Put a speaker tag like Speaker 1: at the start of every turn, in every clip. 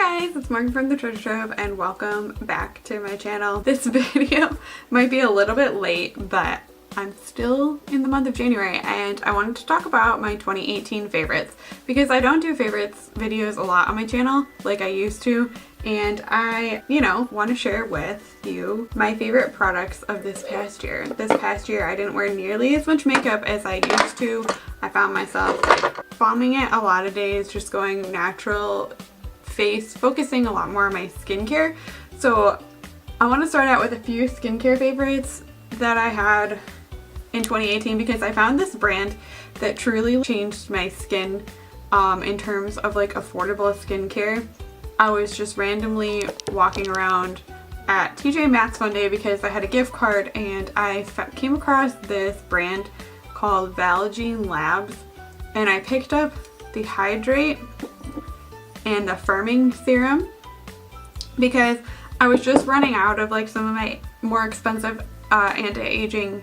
Speaker 1: guys, it's Morgan from the Trove and welcome back to my channel. This video might be a little bit late, but I'm still in the month of January and I wanted to talk about my 2018 favorites because I don't do favorites videos a lot on my channel like I used to, and I, want to share with you my favorite products of this past year. This past year I didn't wear nearly as much makeup as I used to. I found myself bombing it a lot of days, just going natural face, focusing a lot more on my skincare. So I want to start out with a few skincare favorites that I had in 2018 because I found this brand that truly changed my skin in terms of like affordable skincare. I was just randomly walking around at TJ Maxx one day because I had a gift card and I came across this brand called Valjean Labs, and I picked up the Hydrate and the Firming Serum because I was just running out of like some of my more expensive anti-aging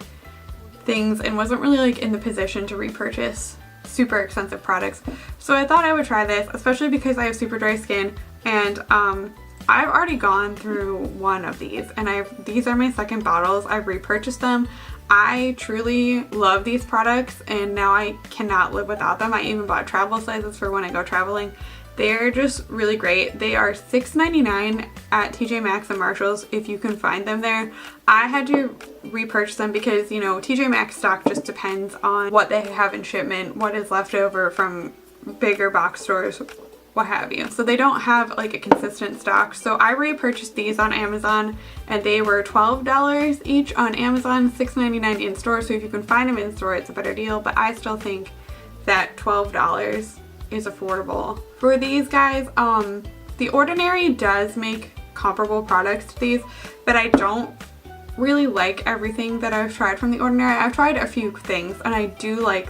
Speaker 1: things and wasn't really like in the position to repurchase super expensive products. So I thought I would try this, especially because I have super dry skin, and I've already gone through one of these and these are my second bottles. I've repurchased them. I truly love these products and now I cannot live without them. I even bought travel sizes for when I go traveling. They're just really great. They are $6.99 at TJ Maxx and Marshalls if you can find them there. I had to repurchase them because, TJ Maxx stock just depends on what they have in shipment, what is left over from bigger box stores, what have you. So they don't have like a consistent stock. So I repurchased these on Amazon and they were $12 each on Amazon, $6.99 in store. So if you can find them in store, it's a better deal, but I still think that $12 is affordable for these guys. The Ordinary does make comparable products to these, but I don't really like everything that I've tried from The Ordinary. I've tried a few things and I do like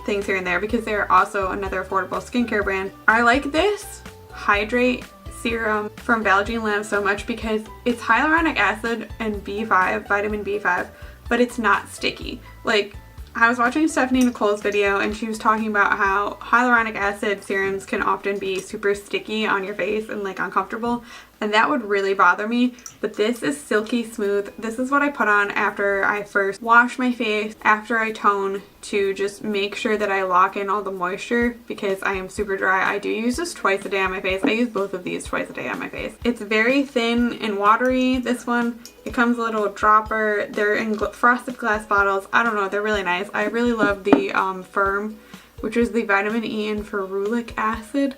Speaker 1: things here and there because they're also another affordable skincare brand. I like this Hydrate serum from Valjean Labs so much because it's hyaluronic acid and B5, vitamin B5, but it's not sticky. Like, I was watching Stephanie Nicole's video and she was talking about how hyaluronic acid serums can often be super sticky on your face and like uncomfortable, and that would really bother me. But this is silky smooth. This is what I put on after I first wash my face, after I tone, to just make sure that I lock in all the moisture because I am super dry. I do use this twice a day on my face. I use both of these twice a day on my face. It's very thin and watery, this one. It comes a little dropper. They're in frosted glass bottles. I don't know, they're really nice. I really love the Firm, which is the vitamin E and ferulic acid.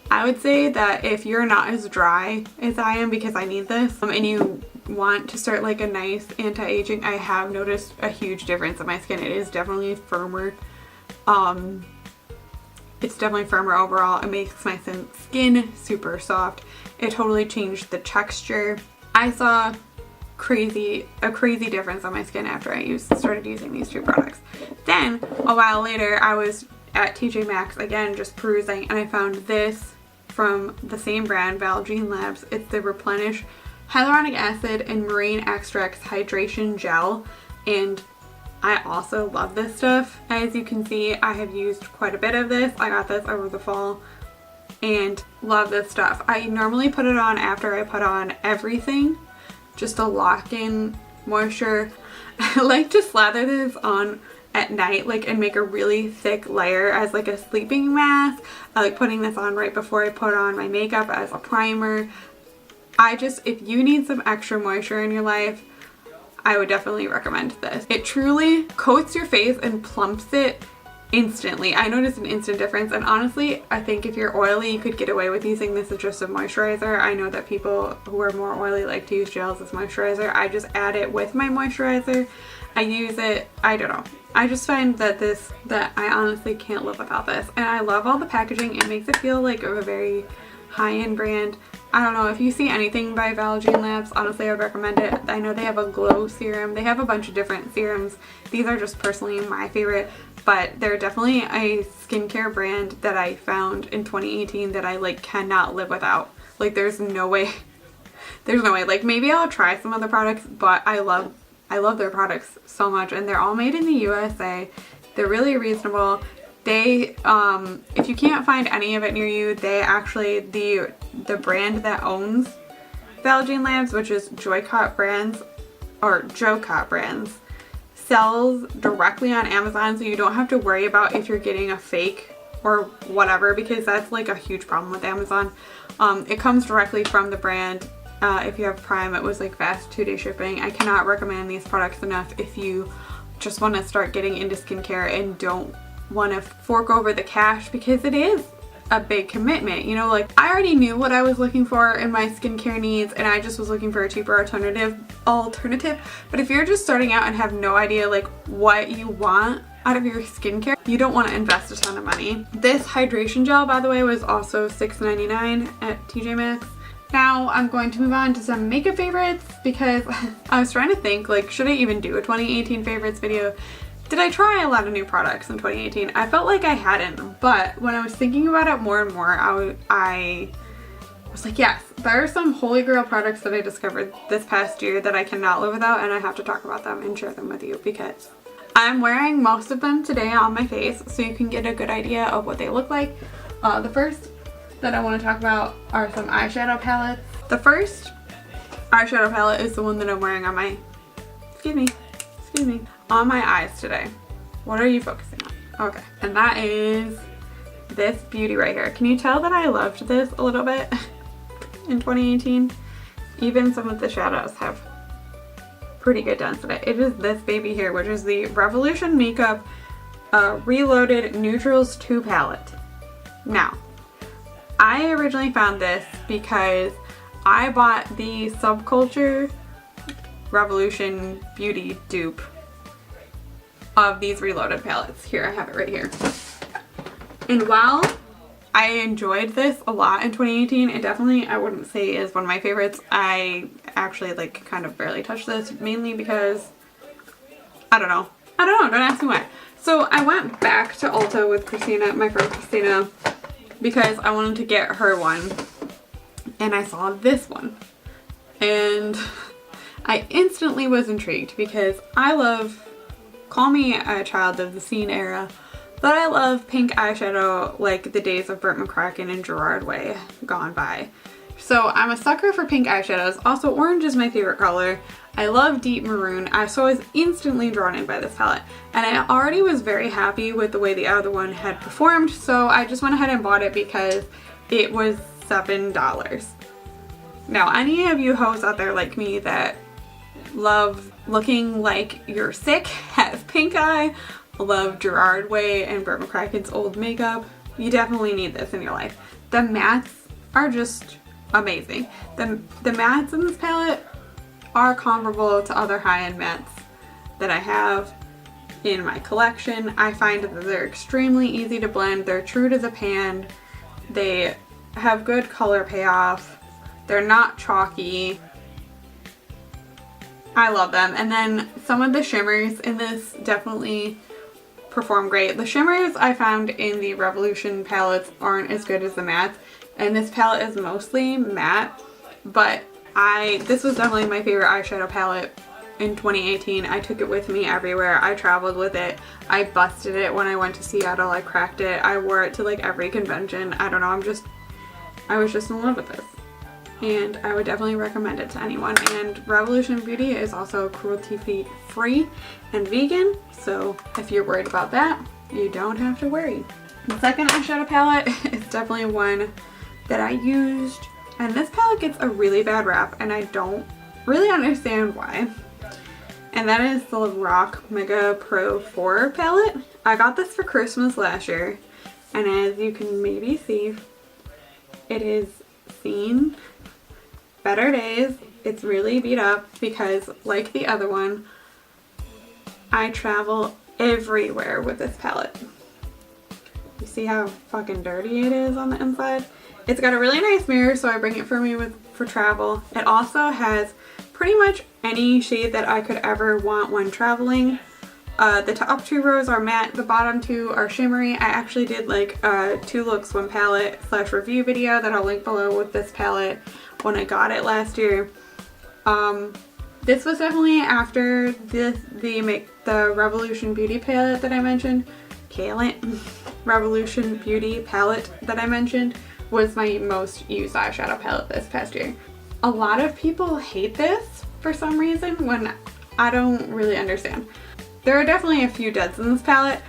Speaker 1: I would say that if you're not as dry as I am, because I need this, and you want to start like a nice anti-aging, I have noticed a huge difference in my skin. It is definitely firmer. It's definitely firmer overall. It makes my skin super soft. It totally changed the texture. I saw a crazy difference on my skin after I started using these two products. Then a while later I was at TJ Maxx again just perusing and I found this from the same brand, Valjean Labs. It's the Replenish Hyaluronic Acid and Marine Extracts Hydration Gel, and I also love this stuff. As you can see, I have used quite a bit of this. I got this over the fall and love this stuff. I normally put it on after I put on everything just to lock in moisture. I like to slather this on at night, like, and make a really thick layer as like a sleeping mask. I like putting this on right before I put on my makeup as a primer. If you need some extra moisture in your life, I would definitely recommend this. It truly coats your face and plumps it instantly. I noticed an instant difference, and honestly, I think if you're oily, you could get away with using this as just a moisturizer. I know that people who are more oily like to use gels as moisturizer. I just add it with my moisturizer. I use it, I don't know. I just find that I honestly can't live without this. And I love all the packaging. It makes it feel like a very high-end brand. I don't know, if you see anything by Valjean Labs, honestly I would recommend it. I know they have a glow serum. They have a bunch of different serums. These are just personally my favorite, but they're definitely a skincare brand that I found in 2018 that I like cannot live without. Like, there's no way. Like, maybe I'll try some other products, but I love their products so much, and they're all made in the USA. They're really reasonable. They, if you can't find any of it near you, they actually, the the brand that owns Valjean Labs, which is Joycott Brands, or Jocott Brands, sells directly on Amazon, so you don't have to worry about if you're getting a fake or whatever, because that's like a huge problem with Amazon. It comes directly from the brand. If you have Prime, it was like fast 2-day shipping. I cannot recommend these products enough if you just want to start getting into skincare and don't want to fork over the cash, because it is a big commitment. You know, like I already knew what I was looking for in my skincare needs, and I just was looking for a cheaper alternative. But if you're just starting out and have no idea like what you want out of your skincare, you don't want to invest a ton of money. This hydration gel, by the way, was also $6.99 at TJ Maxx. Now I'm going to move on to some makeup favorites, because I was trying to think, like, should I even do a 2018 favorites video? Did I try a lot of new products in 2018? I felt like I hadn't, but when I was thinking about it more and more, I was like, yes, there are some holy grail products that I discovered this past year that I cannot live without, and I have to talk about them and share them with you, because I'm wearing most of them today on my face, so you can get a good idea of what they look like. The first that I want to talk about are some eyeshadow palettes. The first eyeshadow palette is the one that I'm wearing on my, on my eyes today. What are you focusing on? Okay, and that is this beauty right here. Can you tell that I loved this a little bit in 2018? Even some of the shadows have pretty good density. It is this baby here, which is the Revolution Makeup Reloaded Neutrals 2 palette. Now, I originally found this because I bought the Subculture Revolution Beauty dupe of these Reloaded palettes. Here, I have it right here. And while I enjoyed this a lot in 2018, it definitely, I wouldn't say is one of my favorites. I actually like kind of barely touched this, mainly because I don't know, don't ask me why. So I went back to Ulta with Christina, my friend Christina, because I wanted to get her one, and I saw this one, and I instantly was intrigued, because I love, call me a child of the scene era, but I love pink eyeshadow like the days of Burt McCracken and Gerard Way gone by. So I'm a sucker for pink eyeshadows. Also, orange is my favorite color. I love deep maroon. So I was instantly drawn in by this palette. And I already was very happy with the way the other one had performed, so I just went ahead and bought it because it was $7. Now, any of you hoes out there like me that love looking like you're sick, have pink eye, love Gerard Way and Burt McCracken's old makeup, you definitely need this in your life. The mattes are just amazing. The mattes in this palette are comparable to other high-end mattes that I have in my collection. I find that they're extremely easy to blend. They're true to the pan. They have good color payoff. They're not chalky. I love them. And then some of the shimmers in this definitely perform great. The shimmers I found in the Revolution palettes aren't as good as the mattes, and this palette is mostly matte, but this was definitely my favorite eyeshadow palette in 2018. I took it with me everywhere. I traveled with it. I busted it when I went to Seattle. I cracked it. I wore it to like every convention. I don't know, I was just in love with this. And I would definitely recommend it to anyone. And Revolution Beauty is also cruelty-free and vegan, so if you're worried about that, you don't have to worry. The second eyeshadow palette is definitely one that I used, and this palette gets a really bad rap, and I don't really understand why. And that is the Rock Mega Pro 4 palette. I got this for Christmas last year, and as you can maybe see, it is seen better days. It's really beat up because, like the other one, I travel everywhere with this palette. You see how fucking dirty it is on the inside? It's got a really nice mirror, so I bring it for me for travel. It also has pretty much any shade that I could ever want when traveling. The top 2 rows are matte, the bottom 2 are shimmery. I actually did like a 2 looks 1 palette / review video that I'll link below with this palette when I got it last year. This was definitely after the Revolution Beauty palette that I mentioned. Revolution Beauty palette that I mentioned, was my most used eyeshadow palette this past year. A lot of people hate this for some reason when I don't really understand. There are definitely a few duds in this palette,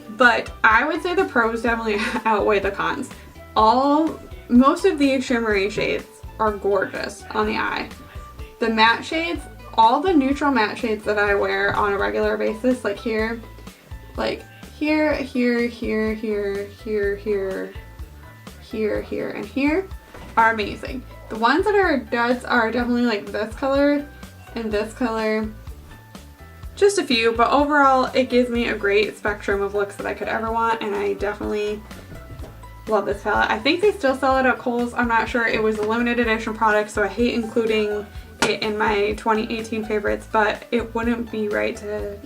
Speaker 1: but I would say the pros definitely outweigh the cons. Most of these shimmery shades are gorgeous on the eye. The matte shades, all the neutral matte shades that I wear on a regular basis, like here, here, here, here, here, here, here, here, here, and here, are amazing. The ones that are duds are definitely like this color and this color. Just a few, but overall it gives me a great spectrum of looks that I could ever want, and I definitely love this palette. I think they still sell it at Kohl's. I'm not sure. It was a limited edition product, so I hate including it in my 2018 favorites, but it wouldn't be right to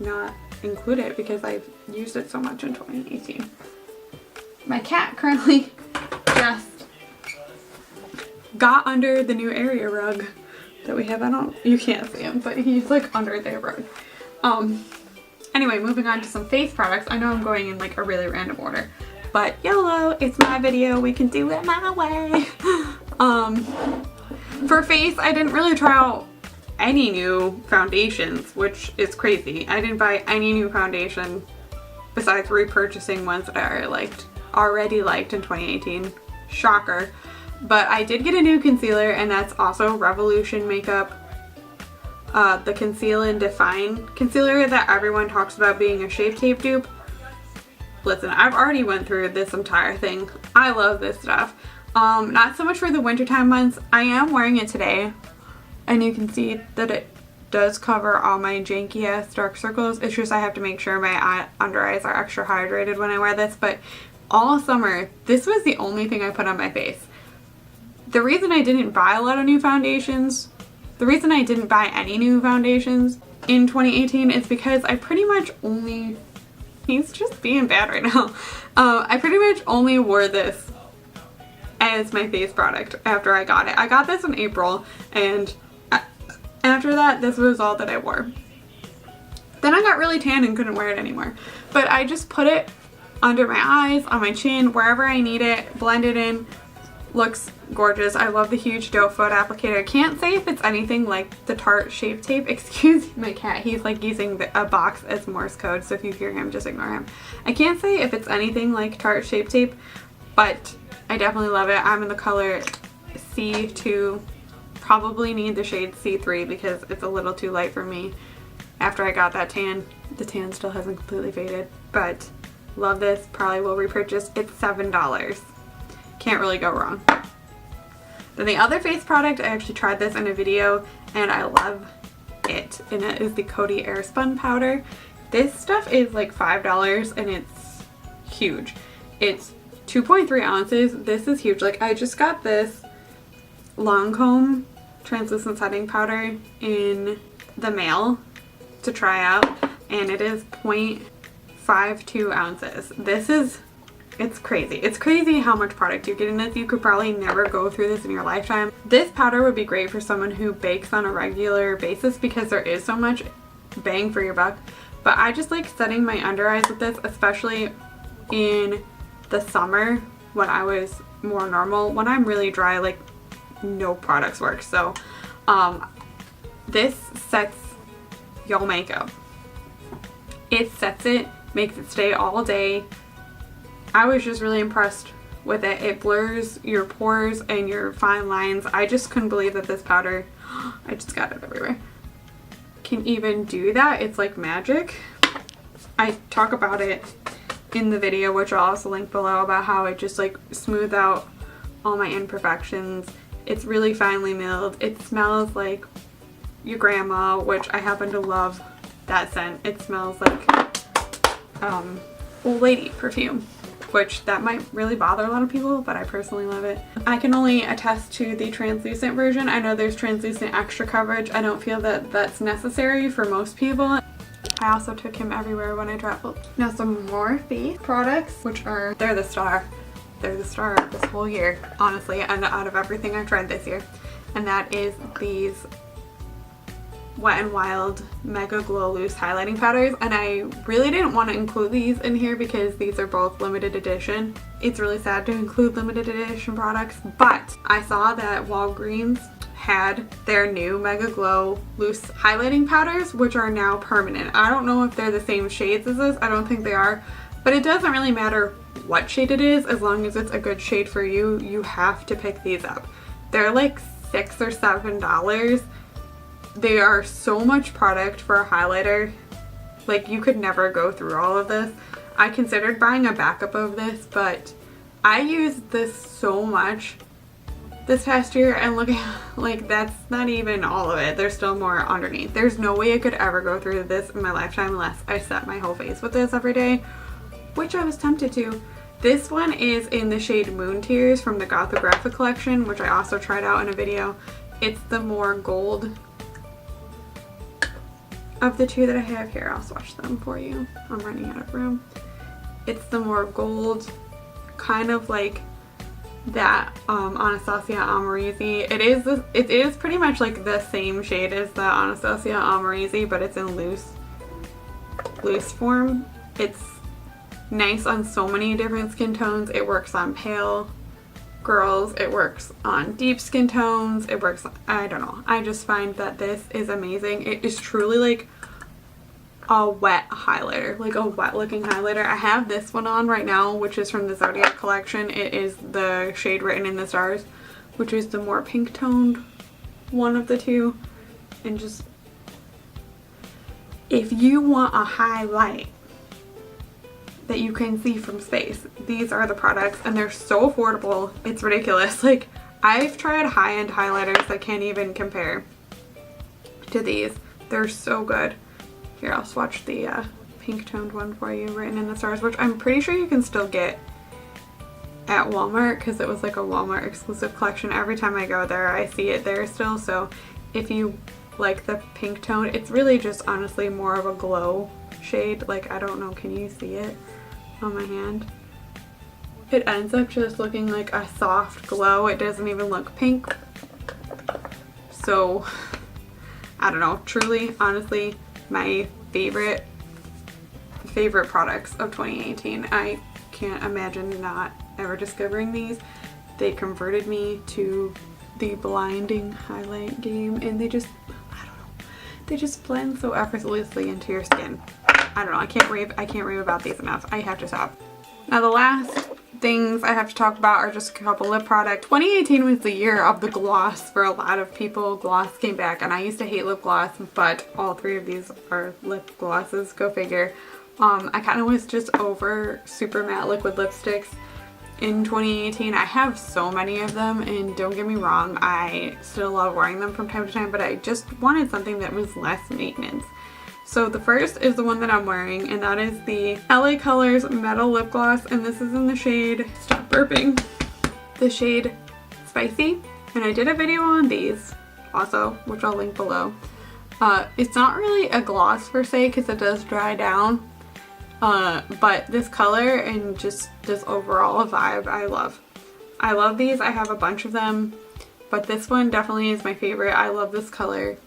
Speaker 1: not include it because I've used it so much in 2018. My cat currently just got under the new area rug that we have. You can't see him, but he's like under the rug. Anyway, moving on to some face products. I know I'm going in like a really random order, but YOLO, it's my video, we can do it my way. For face, I didn't really try out any new foundations, which is crazy. I didn't buy any new foundation besides repurchasing ones that I already liked in 2018. Shocker. But I did get a new concealer, and that's also Revolution Makeup. The Conceal and Define concealer that everyone talks about being a Shape Tape dupe. Listen, I've already went through this entire thing. I love this stuff. Not so much for the wintertime months. I am wearing it today, and you can see that it does cover all my janky ass dark circles. It's just I have to make sure my under eyes are extra hydrated when I wear this, but all summer, this was the only thing I put on my face. The reason I didn't buy a lot of new foundations, the reason I didn't buy any new foundations in 2018 is because I pretty much only, he's just being bad right now. I pretty much only wore this as my face product after I got it. I got this in April, and after that, this was all that I wore. Then I got really tan and couldn't wear it anymore. But I just put it under my eyes, on my chin, wherever I need it, blend it in. Looks gorgeous. I love the huge doe foot applicator. I can't say if it's anything like the Tarte Shape Tape. Excuse my cat. He's like using a box as Morse code, so if you hear him, just ignore him. I can't say if it's anything like Tarte Shape Tape, but I definitely love it. I'm in the color C2. Probably need the shade C3 because it's a little too light for me. After I got that tan, the tan still hasn't completely faded, but love this. Probably will repurchase. It's $7. Can't really go wrong. Then the other face product, I actually tried this in a video and I love it, and it is the Coty Airspun powder. This stuff is like $5 and it's huge. It's 2.3 ounces. This is huge. Like, I just got this Lancome translucent setting powder in the mail to try out, and it is 0.52 ounces. It's crazy. It's crazy how much product you get in this. You could probably never go through this in your lifetime. This powder would be great for someone who bakes on a regular basis because there is so much bang for your buck. But I just like setting my under eyes with this, especially in the summer when I was more normal. When I'm really dry, like, no products work. So this sets your makeup. It sets it, makes it stay all day. I was just really impressed with it. It blurs your pores and your fine lines. I just couldn't believe that this powder, I just got it everywhere, can even do that. It's like magic. I talk about it in the video, which I'll also link below, about how it just like smoothed out all my imperfections. It's really finely milled. It smells like your grandma, which I happen to love that scent. It smells like old lady perfume, which that might really bother a lot of people, but I personally love it. I can only attest to the translucent version. I know there's translucent extra coverage. I don't feel that that's necessary for most people. I also took him everywhere when I traveled. Now some more face products, which are, they're the star. They're the star of this whole year, honestly, and out of everything I've tried this year. And that is these Wet n Wild Mega Glow Loose Highlighting Powders, and I really didn't want to include these in here because these are both limited edition. It's really sad to include limited edition products, but I saw that Walgreens had their new Mega Glow Loose Highlighting Powders, which are now permanent. I don't know if they're the same shades as this. I don't think they are, but it doesn't really matter what shade it is. As long as it's a good shade for you, you have to pick these up. They're like $6 or $7. They are so much product for a highlighter. Like, you could never go through all of this. I considered buying a backup of this, but I used this so much this past year, and look at, like, that's not even all of it. There's still more underneath. There's no way I could ever go through this in my lifetime unless I set my whole face with this every day, which I was tempted to. This one is in the shade Moon Tears from the Gothographic collection, which I also tried out in a video. It's the more gold of the two that I have here. I'll swatch them for you. I'm running out of room. It's the more gold, kind of like that Anastasia Amorisi. It is pretty much like the same shade as the Anastasia Amorisi, but it's in loose form. It's nice on so many different skin tones. It works on pale girls, it works on deep skin tones, it works, I don't know. I just find that this is amazing. It is truly like a wet highlighter, like a wet looking highlighter. I have this one on right now, which is from the Zodiac collection. It is the shade Written in the Stars, which is the more pink toned one of the two. And just, if you want a highlight that you can see from space, these are the products, and they're so affordable. It's ridiculous. Like, I've tried high-end highlighters that can't even compare to these. They're so good. Here, I'll swatch the pink toned one for you, Written in the Stars, which I'm pretty sure you can still get at Walmart because it was like a Walmart exclusive collection. Every time I go there, I see it there still. So if you like the pink tone, it's really just honestly more of a glow shade. Like, I don't know, can you see it on my hand? It ends up just looking like a soft glow. It doesn't even look pink. So I don't know, truly, honestly, my favorite products of 2018. I can't imagine not ever discovering these. They converted me to the blinding highlight game, and they just, I don't know, they just blend so effortlessly into your skin. I don't know, I can't rave about these enough. I have to stop. Now the last things I have to talk about are just a couple lip products. 2018 was the year of the gloss for a lot of people. Gloss came back, and I used to hate lip gloss, but all three of these are lip glosses, go figure. I kind of was just over super matte liquid lipsticks in 2018. I have so many of them, and don't get me wrong, I still love wearing them from time to time, but I just wanted something that was less maintenance. So the first is the one that I'm wearing, and that is the LA Colors Metal Lip Gloss, and this is in the shade, stop burping, the shade Spicy. And I did a video on these also, which I'll link below. It's not really a gloss per se because it does dry down, but this color and just this overall vibe I love. I love these. I have a bunch of them, but this one definitely is my favorite. I love this color.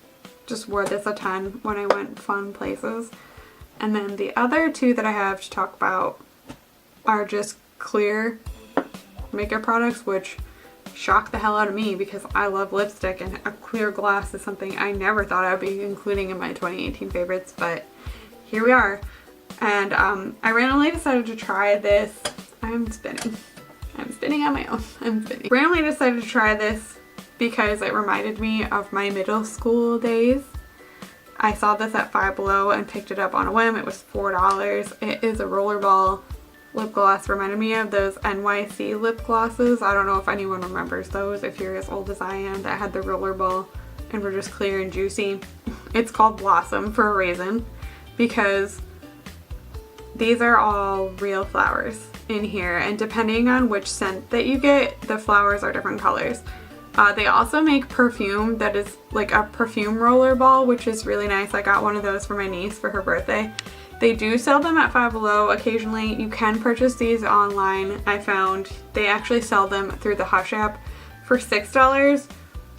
Speaker 1: Just wore this a ton when I went fun places. And then the other two that I have to talk about are just clear makeup products, which shocked the hell out of me because I love lipstick, and a clear gloss is something I never thought I'd be including in my 2018 favorites, but here we are. And I randomly decided to try this. I'm spinning on my own. Randomly decided to try this because it reminded me of my middle school days. I saw this at Five Below and picked it up on a whim. It was $4. It is a rollerball lip gloss. Reminded me of those NYC lip glosses. I don't know if anyone remembers those, if you're as old as I am, that had the rollerball and were just clear and juicy. It's called Blossom for a reason, because these are all real flowers in here, and depending on which scent that you get, the flowers are different colors. They also make perfume that is like a perfume roller ball, which is really nice. I got one of those for my niece for her birthday. They do sell them at Five Below occasionally. You can purchase these online. I found they actually sell them through the Hush app for $6,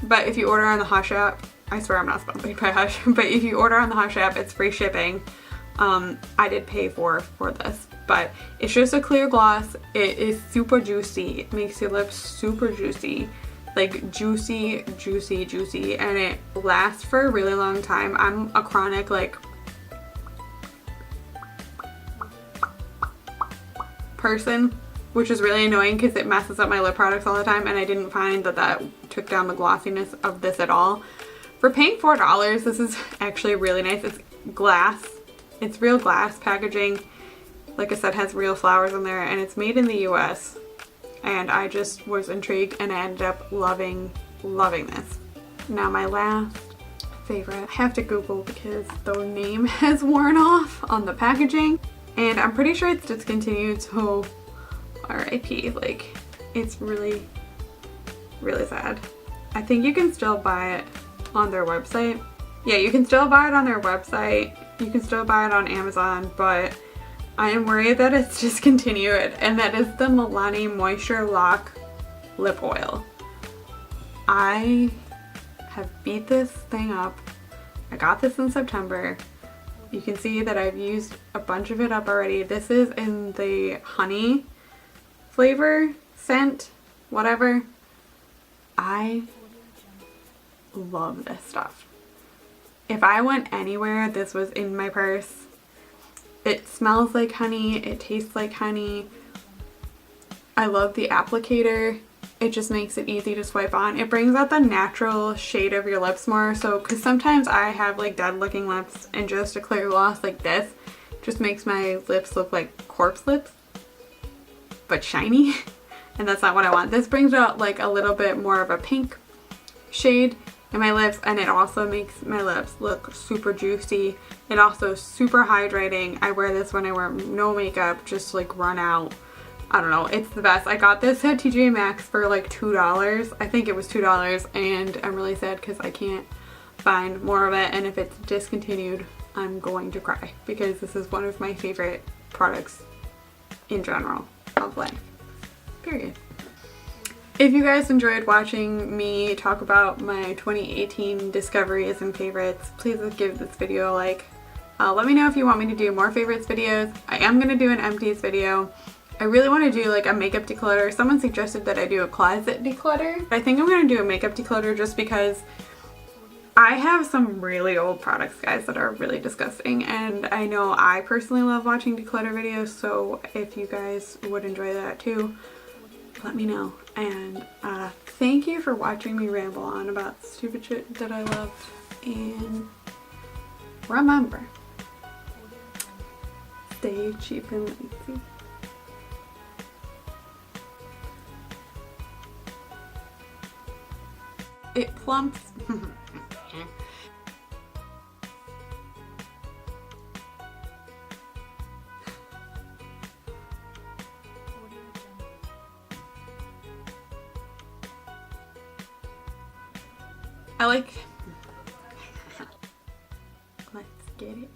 Speaker 1: but if you order on the Hush app, I swear I'm not sponsored by Hush, but if you order on the Hush app, it's free shipping. I did pay for this, but it's just a clear gloss. It is super juicy. It makes your lips super juicy, like juicy, juicy, juicy, and it lasts for a really long time. I'm a chronic like person, which is really annoying because it messes up my lip products all the time, and I didn't find that took down the glossiness of this at all. For paying $4, this is actually really nice. It's glass. It's real glass packaging. Like I said, has real flowers in there, and it's made in the US. And I just was intrigued, and I ended up loving this. Now my last favorite, I have to Google because the name has worn off on the packaging, and I'm pretty sure it's discontinued, so RIP. Like, it's really, really sad. I think you can still buy it on their website. Yeah, you can still buy it on their website. You can still buy it on Amazon, but I am worried that it's discontinued, and that is the Milani Moisture Lock Lip Oil. I have beat this thing up. I got this in September. You can see that I've used a bunch of it up already. This is in the honey flavor, scent, whatever. I love this stuff. If I went anywhere, this was in my purse. It smells like honey. It tastes like honey. I love the applicator. It just makes it easy to swipe on. It brings out the natural shade of your lips more. So, because sometimes I have like dead looking lips, and just a clear gloss like this just makes my lips look like corpse lips, but shiny. And that's not what I want. This brings out like a little bit more of a pink shade in my lips, and it also makes my lips look super juicy. It also is super hydrating. I wear this when I wear no makeup, just like run out. I don't know, it's the best. I got this at TJ Maxx for like $2. I think it was $2, and I'm really sad because I can't find more of it, and if it's discontinued, I'm going to cry because this is one of my favorite products in general of life, period. If you guys enjoyed watching me talk about my 2018 discoveries and favorites, please give this video a like. Let me know if you want me to do more favorites videos. I am going to do an empties video. I really want to do like a makeup declutter. Someone suggested that I do a closet declutter. I think I'm going to do a makeup declutter just because I have some really old products, guys, that are really disgusting, and I know I personally love watching declutter videos, so if you guys would enjoy that too, let me know. And thank you for watching me ramble on about stupid shit that I love, and remember, stay cheap and lazy. It plumps. I like, let's get it.